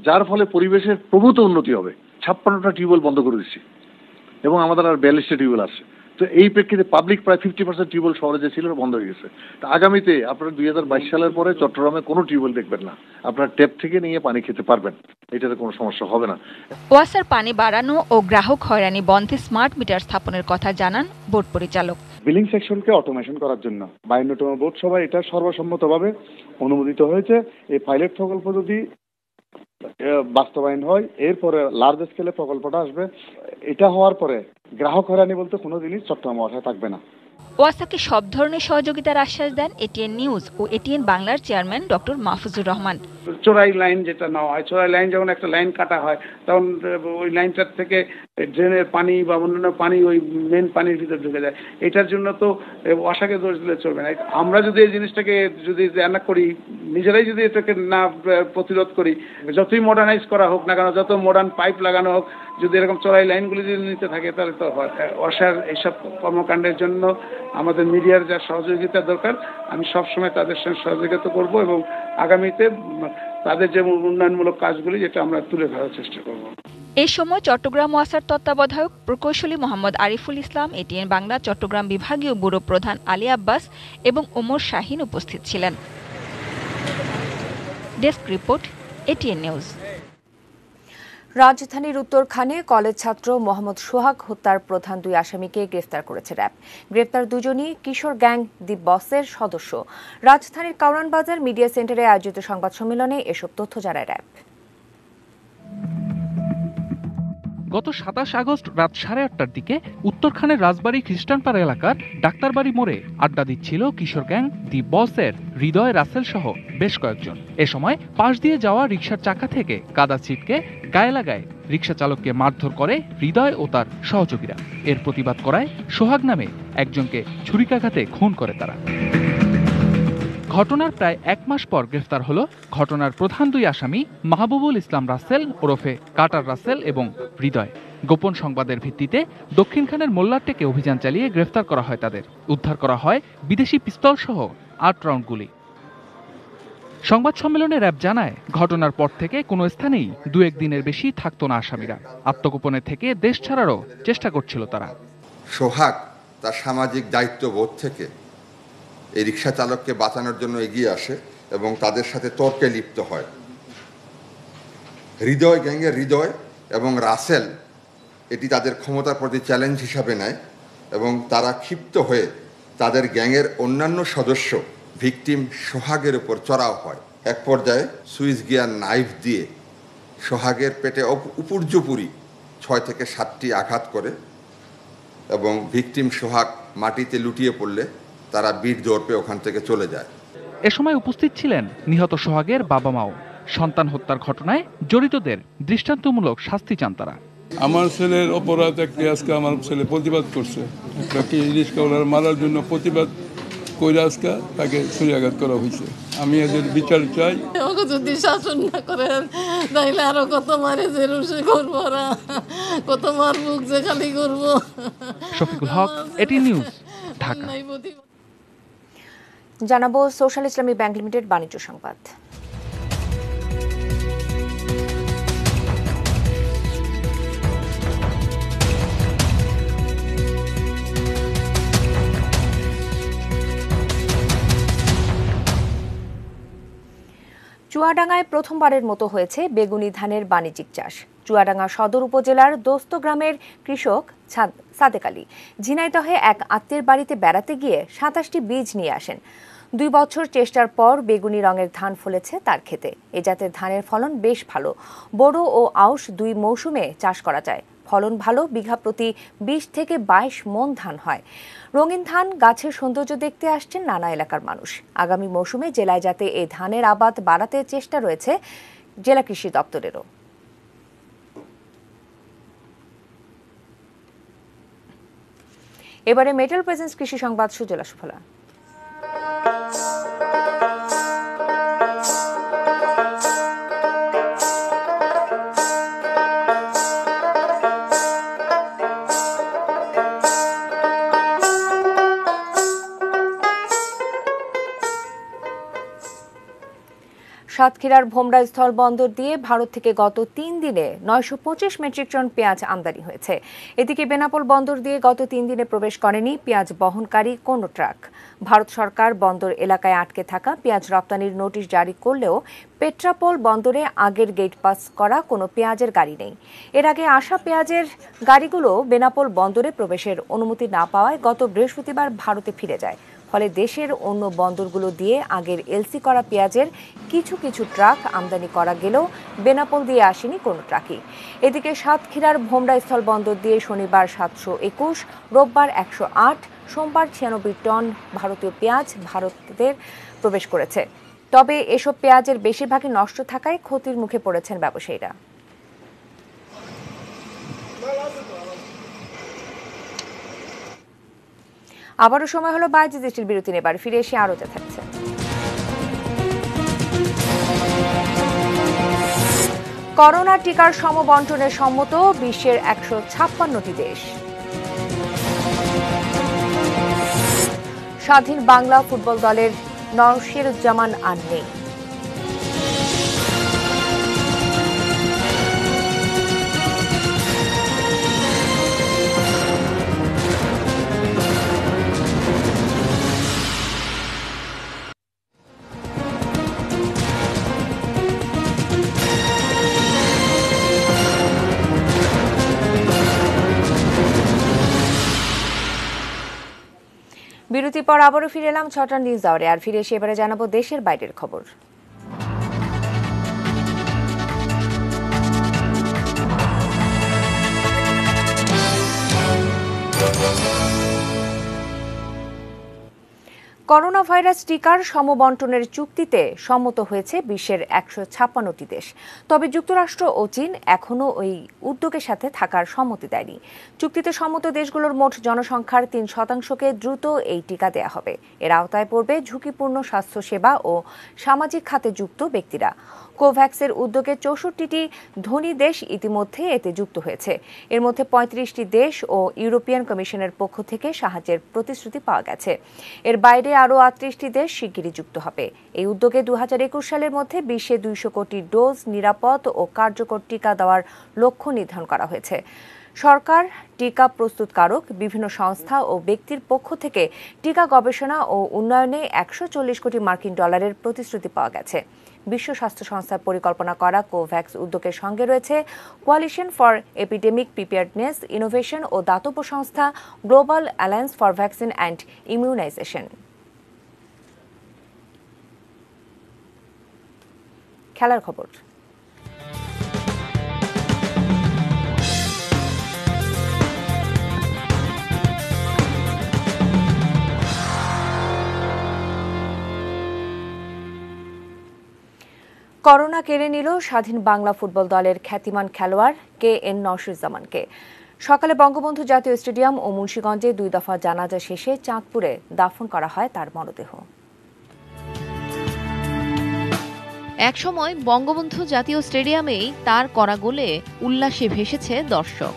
Speaker 5: যার ফলে পরিবেশের প্রভূত উন্নতি হবে। 56টা টিউবওয়েল বন্ধ করে দিচ্ছি এবং আমাদের আর 42টা টিউবওয়েল আছে। তো এই প্রেক্ষিতে পাবলিক প্রায় 50% টিউবওয়েল শহরে যে ছিল বন্ধ হয়ে গেছে। তো আগামীতে আপনারা 2022 সালের পরে চট্টগ্রামে কোনো টিউবওয়েল দেখবেন না, আপনারা ট্যাপ থেকে নিয়ে পানি খেতে পারবেন, এটাতে কোনো সমস্যা হবে না।
Speaker 4: ওয়াসার পানি বাড়ানো ও গ্রাহক হয়রানি বন্ধে স্মার্ট মিটার স্থাপনের কথা জানান বোর্ড পরিচালক।
Speaker 6: বিলিং সেকশনকে অটোমেশন করার জন্য 52তম বোর্ড সভায় এটা সর্বসম্মতভাবে অনুমোদিত হয়েছে। এই পাইলট প্রকল্প যদি বাস্তবায়ন হয়, এরপরে লার্জ স্কেলে প্রকল্পটা আসবে। এটা হওয়ার পরে গ্রাহক হয়রানি বলতে কোনো জিনিস চট্টগ্রাম ওয়াসায় থাকবে না।
Speaker 4: ওয়াসাকে সব ধরনের সহযোগিতার আশ্বাস দেন এটিএন নিউজ ও এটিএন বাংলার চেয়ারম্যান ডক্টর মাহফুজুর রহমান।
Speaker 7: চোরাই লাইন যেটা নেওয়া হয়, চোরাই লাইন যখন একটা লাইন কাটা হয় তখন ওই লাইনটার থেকে ড্রেনের পানি বা অন্যান্য পানি ওই মেন পানির ভিতরে ঢুকে যায়। এটার জন্য তো ওয়াসাকে দোষ দিলে চলবে না। আমরা যদি এই জিনিসটাকে যদি না করি, নিজেরাই যদি এটাকে না প্রতিরোধ করি, যতই মডার্নাইজ করা হোক না কেন, যত মডার্ন পাইপ লাগানো হোক, যদি এরকম চোরাই লাইনগুলি যদি নিতে থাকে তাহলে তো ওয়াসার এইসব কর্মকাণ্ডের জন্য আমাদের মিডিয়ার যা সহযোগিতা দরকার, আমি সবসময় তাদের সঙ্গে সহযোগিতা করব এবং আগামীতে তাদের যে উন্নয়নমূলক কাজগুলি যেটা আমরা তুলে ধরার চেষ্টা করব।
Speaker 4: এই সময় চট্টগ্রাম ওয়াসার তত্ত্বাবধায়ক প্রকৌশলী মোহাম্মদ আরিফুল ইসলাম, এটিএন বাংলা চট্টগ্রাম বিভাগীয় ব্যুরো প্রধান আলী আব্বাস এবং ওমর শাহিন উপস্থিত ছিলেন। Desk report, ATN news.
Speaker 1: রাজধানীর উত্তরখানে কলেজ ছাত্র মোহাম্মদ সোহাগ হত্যার প্রধান 2 আসামিকে গ্রেফতার করেছে র্যাব। গ্রেফতার দুজনই কিশোর গ্যাং দি বসের সদস্য। রাজধানীর কাউরান বাজার মিডিয়া সেন্টারে আয়োজিত সংবাদ সম্মেলনে এসব তথ্য জানায় র্যাব।
Speaker 15: গত 27 আগস্ট রাত 8:30টার দিকে উত্তরখানের রাজবাড়ী খ্রিস্টানপাড়া এলাকার ডাক্তারবাড়ি মোড়ে আড্ডা দিচ্ছিল কিশোর গ্যাং দি বসের হৃদয় রাসেল সহ বেশ কয়েকজন। এ সময় পাশ দিয়ে যাওয়া রিকশার চাকা থেকে কাদা ছিটকে গায়ে লাগায় রিকশা চালককে মারধর করে হৃদয় ও তার সহযোগীরা। এর প্রতিবাদ করায় সোহাগ নামে একজনকে ছুরিকাঘাতে খুন করে তারা। ঘটনার প্রায় 1 মাস পর গ্রেফতার হলো ঘটনার প্রধান 2 আসামি মাহবুবুল ইসলাম রাসেল ওরফে কাটার রাসেল এবং হৃদয়। গোপন সংবাদের ভিত্তিতে দক্ষিণখানের মোল্লারটেকে অভিযান চালিয়ে গ্রেফতার করা হয় তাদের। উদ্ধার করা হয় বিদেশি পিস্তল সহ 8 রাউন্ড গুলি। সংবাদ সম্মেলনে র্যাব জানায়, ঘটনার পর থেকে কোনো স্থানেই 2-1 দিনের বেশি থাকতো না আসামিরা। আত্মগোপনে থেকে দেশ ছাড়ারও চেষ্টা করছিল তারা।
Speaker 8: সোহাগ তার সামাজিক দায়িত্ববোধ থেকে এই রিকশা চালককে বাঁচানোর জন্য এগিয়ে আসে এবং তাদের সাথে তর্কে লিপ্ত হয়। হৃদয় গ্যাংয়ের হৃদয় এবং রাসেল এটি তাদের ক্ষমতার প্রতি চ্যালেঞ্জ হিসাবে নেয় এবং তারা ক্ষিপ্ত হয়ে তাদের গ্যাংয়ের অন্যান্য সদস্য ভিকটিম সোহাগের উপর চড়াও হয়। এক পর্যায়ে সুইচ গিয়ার নাইফ দিয়ে সোহাগের পেটে উপর্যুপুরি 6 থেকে 7টি আঘাত করে এবং ভিকটিম সোহাগ মাটিতে লুটিয়ে পড়লে তারা বীর দৌড়ে ওখান থেকে চলে যায়।
Speaker 15: এ সময় উপস্থিত ছিলেন নিহত সোহাগের বাবা মাও। সন্তান হত্যার ঘটনায় জড়িতদের দৃষ্টান্তমূলক শাস্তি চান তারা।
Speaker 9: আমার ছেলের অপরাধ একটি, আজকে আমার ছেলে প্রতিবাদ করছে, একটা রিস্কাওয়ালার মারার জন্য প্রতিবাদ করে আজকে তাকে ছুরিয়াঘাত করা হয়েছে। আমি এদের বিচার চাই।
Speaker 26: যদি শাসন না করেন তাইলে আরো কত মারে যে রুশে করবো, কত মার মুখ যে খালি করবো।
Speaker 15: শফিকুল হক, এটিএন নিউজ, ঢাকা।
Speaker 1: জানাবো সোশ্যাল ইসলামী ব্যাংক লিমিটেড বাণিজ্য সংবাদ। চুয়াডাঙ্গায় প্রথমবারের মতো হয়েছে বেগুনি ধানের বাণিজ্যিক চাষ। চুয়াডাঙ্গা সদর উপজেলার দোস্ত গ্রামের কৃষক সাদেক আলী ঝিনাইদহে এক আত্মীয়ের বাড়িতে বেড়াতে গিয়ে 27টি বীজ নিয়ে আসেন। 2 বছর চেষ্টার পর বেগুনি রঙের ধান ফলেছে তার ক্ষেতে। এ জাতের ধানের ফলন বেশ ভালো। বোরো ও আউশ 2 মৌসুমে চাষ করা যায়। ফলন ভালো, বিঘা প্রতি 20 থেকে 22 মণ ধান হয়। রঙিন ধান গাছের সৌন্দর্য দেখতে আসছেন নানা এলাকার মানুষ। আগামী মৌসুমে জেলায় যাতে এই ধানের আবাদ বাড়াতে চেষ্টা রয়েছে জেলা কৃষি দপ্তরেরও। এবারে মেটাল প্রেজেন্স কৃষি সংবাদ, সুজলা সুফলা। সাতক্ষীরার ভোমরা স্থল বন্দর দিয়ে ভারত থেকে গত 3 দিনে 925 মেট্রিক টন পেঁয়াজ আমদানি হয়েছে। এদিকে বেনাপোল বন্দর দিয়ে গত 3 দিনে প্রবেশ করেনি পেঁয়াজ বহনকারী কোনো ট্রাক। ভারত সরকার বন্দর এলাকায় আটকে থাকা পেঁয়াজ রপ্তানির নোটিশ জারি করলেও পেট্রাপোল বন্দরে আগের গেট পাস করা কোনো পেঁয়াজের গাড়ি নেই। এর আগে আসা পেঁয়াজের গাড়িগুলো বেনাপোল বন্দরে প্রবেশের অনুমতি না পাওয়ায় গত বৃহস্পতিবার ভারতে ফিরে যায়। ফলে দেশের অন্য বন্দরগুলো দিয়ে আগের এলসি করা পেঁয়াজের কিছু কিছু ট্রাক আমদানি করা গেলেও বেনাপোল দিয়ে আসেনি কোনো ট্রাকই। এদিকে সাতক্ষীরার ভোমরা স্থল বন্দর দিয়ে শনিবার 721, রোববার 108, সোমবার 96 টন ভারতীয় পেঁয়াজ ভারতের প্রবেশ করেছে। তবে এসব পেঁয়াজের বেশিরভাগই নষ্ট থাকায় ক্ষতির মুখে পড়েছেন ব্যবসায়ীরা। আবারও সময় হলো বাজে দেশের বিরতি নেবার, ফিরে এসে আরও যা থাকছে। করোনা টিকার সমবন্টনে সম্মত বিশ্বের 156টি দেশ। স্বাধীন বাংলা ফুটবল দলের নওশিরুজ্জামান আর নেই। বিরতির পর আবারও ফিরে এলাম 6টার নিউজ আওয়ারে। আর ফিরে এসে এবারে জানাবো দেশের বাইরের খবর। করোনা ভাইরাস টিকার সমবন্টনের চুক্তিতে সম্মত হয়েছে বিশ্বের 156টি দেশ। তবে যুক্তরাষ্ট্র ও চীন এখনও ওই উদ্যোগের সাথে থাকার সম্মতি দেয়নি। চুক্তিতে সম্মত দেশগুলোর মোট জনসংখ্যার 3% দ্রুত এই টিকা দেয়া হবে। এর আওতায় পড়বে ঝুঁকিপূর্ণ স্বাস্থ্যসেবা ও সামাজিক খাতে যুক্ত ব্যক্তিরা। কোভ্যাক্সের উদ্যোগে 64টি ধনী দেশ ইতিমধ্যে এতে যুক্ত হয়েছে। এর মধ্যে 35টি দেশ ও ইউরোপিয়ান কমিশনের পক্ষ থেকে সাহায্যের প্রতিশ্রুতি পাওয়া গেছে। এর বাইরে আরও 38টি দেশ শিগগিরই যুক্ত হবে। এই উদ্যোগে 2021 সালের মধ্যে বিশ্বে 200 কোটি ডোজ নিরাপদ ও কার্যকর টিকা দেওয়ার লক্ষ্য নির্ধারণ করা হয়েছে। সরকার, টিকা প্রস্তুতকারক, বিভিন্ন সংস্থা ও ব্যক্তির পক্ষ থেকে টিকা গবেষণা ও উন্নয়নে 140 কোটি মার্কিন ডলারের প্রতিশ্রুতি পাওয়া গেছে। বিশ্ব স্বাস্থ্য সংস্থার পরিকল্পনা করা কোভ্যাক্স উদ্যোগের সঙ্গে রয়েছে Coalition for Epidemic Preparedness, Innovation ও দাতব্য সংস্থা Global Alliance for Vaccine and Immunisation. খেলার খবর। করোনা কেড়ে নিল স্বাধীন বাংলা ফুটবল দলের খ্যাতিমান খেলোয়াড় KN নওশিরুজ্জামানকে। সকালে বঙ্গবন্ধু জাতীয় স্টেডিয়াম ও মুন্সিগঞ্জে 2 দফা জানাজা শেষে চাঁদপুরে দাফন করা হয় তার মরদেহ।
Speaker 11: একসময় বঙ্গবন্ধু জাতীয় স্টেডিয়ামেই তার করা গোলে উল্লাসে ভেসেছে দর্শক।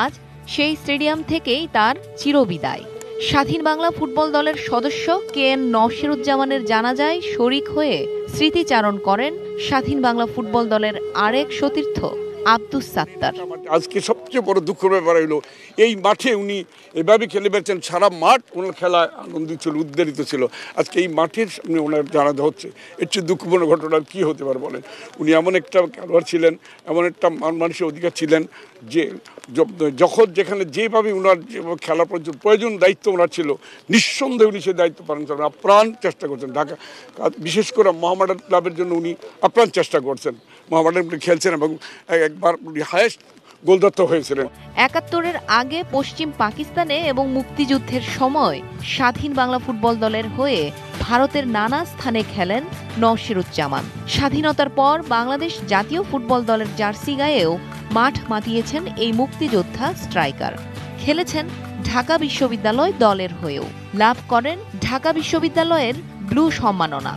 Speaker 11: আজ সেই স্টেডিয়াম থেকেই তার চিরবিদায়। স্বাধীন বাংলা ফুটবল দলের সদস্য KN নওশিরুজ্জামানের জানাজায় শরিক হয়ে স্মৃতিচারণ করেন স্বাধীন বাংলা ফুটবল দলের আরেক সতীর্থ আব্দুস সাত্তার।
Speaker 12: আজকে সবচেয়ে বড় দুঃখের ব্যাপার হলো এই মাঠে উনি এভাবে খেলে বেড়েছেন, সারা মাঠ ওনার খেলা আনন্দিত ছিল, উদ্বেলিত ছিল। আজকে এই মাঠের সামনে ওনার জানাজা হচ্ছে, এর চেয়ে দুঃখপূর্ণ ঘটনা কী হতে পারে বলেন? উনি এমন একটা খেলোয়াড় ছিলেন, এমন একটা মানুষের অধিকার ছিলেন যে যখন যেখানে যেভাবে ওনার খেলার প্রয়োজন দায়িত্ব ওনার ছিল, নিঃসন্দেহে উনি সেই দায়িত্ব পালন করেন, আপ্রাণ চেষ্টা করছেন। ঢাকা বিশেষ করে মোহামেডান ক্লাবের জন্য উনি আপ্রাণ চেষ্টা করছেন, মোহামেডান খেলছেন এবং একবার উনি হায়েস্ট গোলদাতা হয়েছিলেন।
Speaker 11: ৭১-এর আগে পশ্চিম পাকিস্তানে এবং মুক্তিযুদ্ধের সময় স্বাধীন বাংলা ফুটবল দলের হয়ে ভারতের নানা স্থানে খেলেন নওশিরুজ্জামান। স্বাধীনতার পর বাংলাদেশ জাতীয় ফুটবল দলের জার্সি গায়েও মাঠ মাতিয়েছেন এই মুক্তিযোদ্ধা স্ট্রাইকার। খেলেছেন ঢাকা বিশ্ববিদ্যালয় দলের হয়েও, লাভ করেন ঢাকা বিশ্ববিদ্যালয়ের ব্লু সম্মাননা।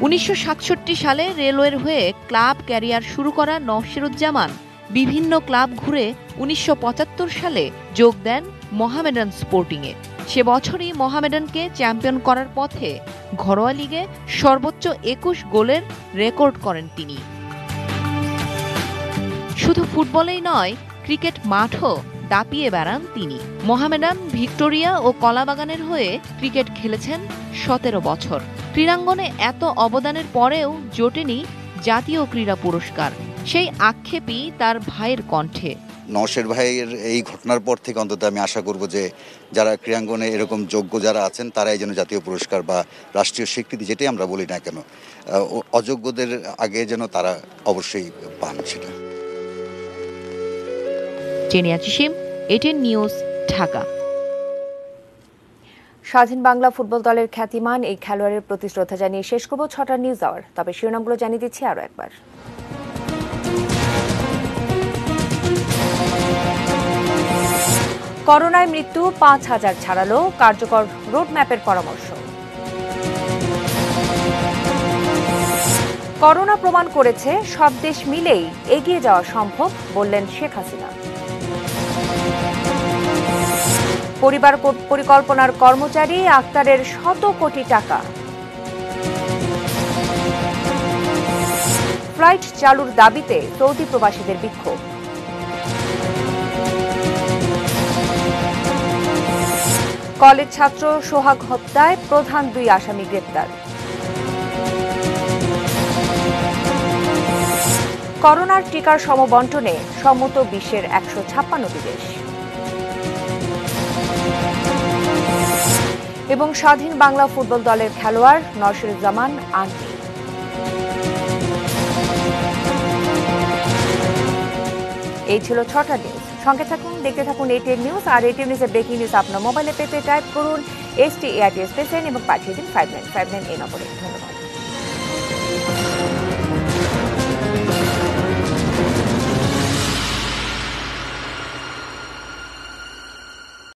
Speaker 11: ১৯৬৭ সালে রেলওয়ের হয়ে ক্লাব ক্যারিয়ার শুরু করা নওশিরুজ্জামান বিভিন্ন ক্লাব ঘুরে ১৯৭৫ সালে যোগ দেন মোহামেডান স্পোর্টিংয়ে। সে বছরই মোহামেডানকে চ্যাম্পিয়ন করার পথে ঘরোয়া লিগে সর্বোচ্চ ২১ গোলের রেকর্ড করেন তিনি। শুধু ফুটবলেই নয়, ক্রিকেট মাঠও দাপিয়ে বেড়ান তিনি। মোহামেডান, ভিক্টোরিয়া ও কলাবাগানের হয়ে ক্রিকেট খেলেছেন ১৭ বছর। ক্রীড়াঙ্গনে এত অবদানের পরেও জোটেনি জাতীয় ক্রীড়া পুরস্কার, সেই আক্ষেপই তার ভাইয়ের কণ্ঠে।
Speaker 13: নওশের ভাইয়ের এই ঘটনার পর থেকে অন্তত আমি আশা করব যে যারা ক্রীড়াঙ্গনে এরকম যোগ্য যারা আছেন তারাই যেন জাতীয় পুরস্কার বা রাষ্ট্রীয় স্বীকৃতি, যেটাই আমরা বলি না কেন, অযোগ্যদের আগে যেন তারা অবশ্যই পান সেটা।
Speaker 11: জেনিয়া চিশিম, এটিএন নিউজ, ঢাকা।
Speaker 1: স্বাধীন বাংলা ফুটবল দলের খ্যাতিমান এই খেলোয়াড়ের প্রতি শ্রদ্ধা জানিয়ে শেষ করব ৬টার নিউজ আওয়ার। তবে শিরোনামগুলো জানিয়ে দিচ্ছি আরও একবার। করোনায় মৃত্যু ৫,০০০ ছাড়ালো, কার্যকর রোডম্যাপের পরামর্শ। করোনা প্রমাণ করেছে সব দেশ মিলেই এগিয়ে যাওয়া সম্ভব, বললেন শেখ হাসিনা। পরিবার পরিকল্পনার কর্মচারী আক্তারের শত কোটি টাকা। ফ্লাইট চালুর দাবিতে সৌদি প্রবাসীদের বিক্ষোভ। কলেজ ছাত্র সোহাগ হত্যায় প্রধান ২ আসামি গ্রেপ্তার। করোনার টিকার সমবণ্টনে সম্মত বিশ্বের ১৫৬টি দেশ। এবং স্বাধীন বাংলা ফুটবল দলের খেলোয়াড় নওশিরুজ্জামান আন্টি। এই ছিল ৬টা নিউজ। সঙ্গে থাকুন, দেখতে থাকুন এটিএন নিউজ। আর এটিএন নিউজের ব্রেকিং নিউজ আপনার মোবাইলে পেতে টাইপ করুন START স্পেস এবং পাঠিয়ে দিন 5959 এই নম্বরে। ধন্যবাদ।